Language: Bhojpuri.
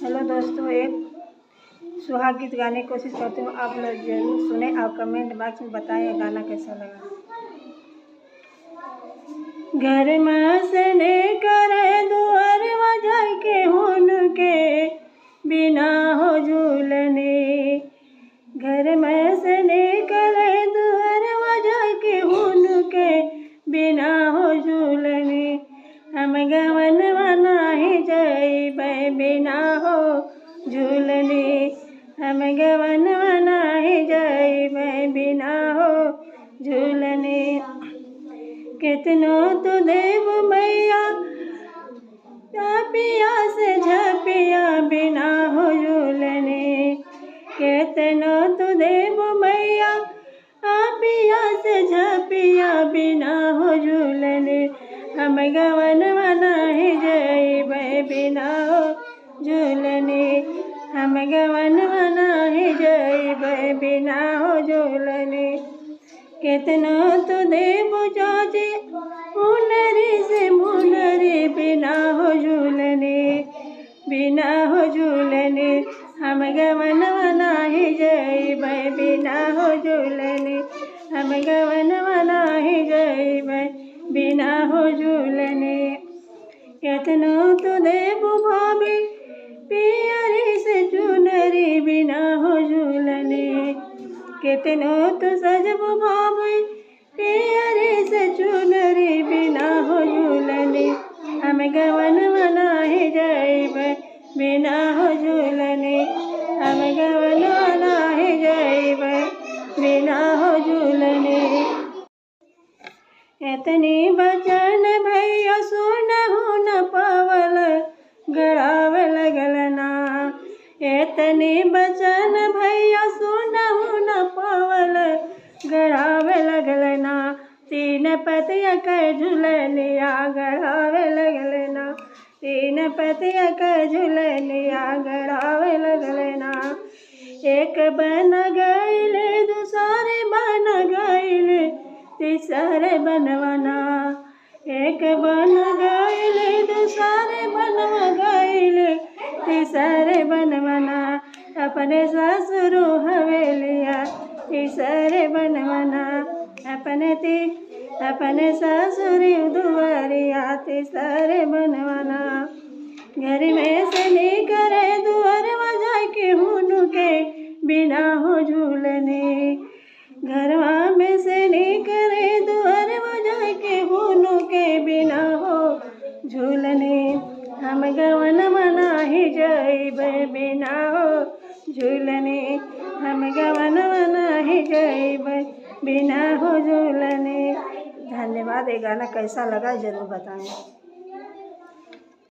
हेलो दोस्तों, एक सुहाग गीत गाने की कोशिश करती हूँ। आप लोग जरूर सुने और कमेंट बॉक्स में बताएं गाना कैसा लगा। घर में से ने करे दुआर वजाय के हुन के बिना हो झूलने। घर में से ने करे दुआर वजाय के हुन के बिना हो झूलने। हम गवन मनाही जइबै बिना हो झूलने। हम गवन मनाही जइबै बिना हो झूलने। कितनो तू देव मैया झपिया से झपिया बिना हो झूलने। कितनो तू देव मैया झपिया से झपिया बिना हो झूलने। हम गवन मनाही जइबै बिना हो झूलने। हम गवन मनाही जइबै बिना हो झूलने। कितनो तू देव जाजे मुनरी से मुनरी बिना हो झूलने। बिना हो झूलने हम गवन मनाही जइबै बिना हो झूलने। हम गवन मनाही जइबै बिना हो झूलने। कितनो तू देव भाभी पियरी से चुनरी बिना हो झूलने। कितनो तू सजब भाभी पियरी से चुनरी बिना हो झूलने। हम गवन मनाही जइबै बिना हो झूलने। हम गवन मनाही जइबै बिना हो झूलने। एतनी बचन भैया सुनहु न पावल गड़ावे लगल ना। एतनी बचन भैया सुनहु न पावल गड़ावे लगल ना। तीन पतिया के झुलनिया गड़ावे लगल ना। तीन पतिया के झुलनिया गड़ावे लगल ना। एक बन गइले दूसरे बन गइले तीसरे बनवना। एक बन गइले दूसरे बनवा गइले तीसरे बनवना। अपने ससुर हवेलिया तीसरे बनवना। अपने ससुर दुआरिया तीसरे बनवना। घर में से निकरे दुआर वजाय के हुन के बिना हो झूलने। घरवा में से निकरे दुआर वजाय के हुन के बिना हो झूलने। हम गवन मनाही जइबै बिना हो झूलने। हम गवन मनाही जइबै बिना हो झूलने। धन्यवाद। ये गाना कैसा लगा जरूर बताएं।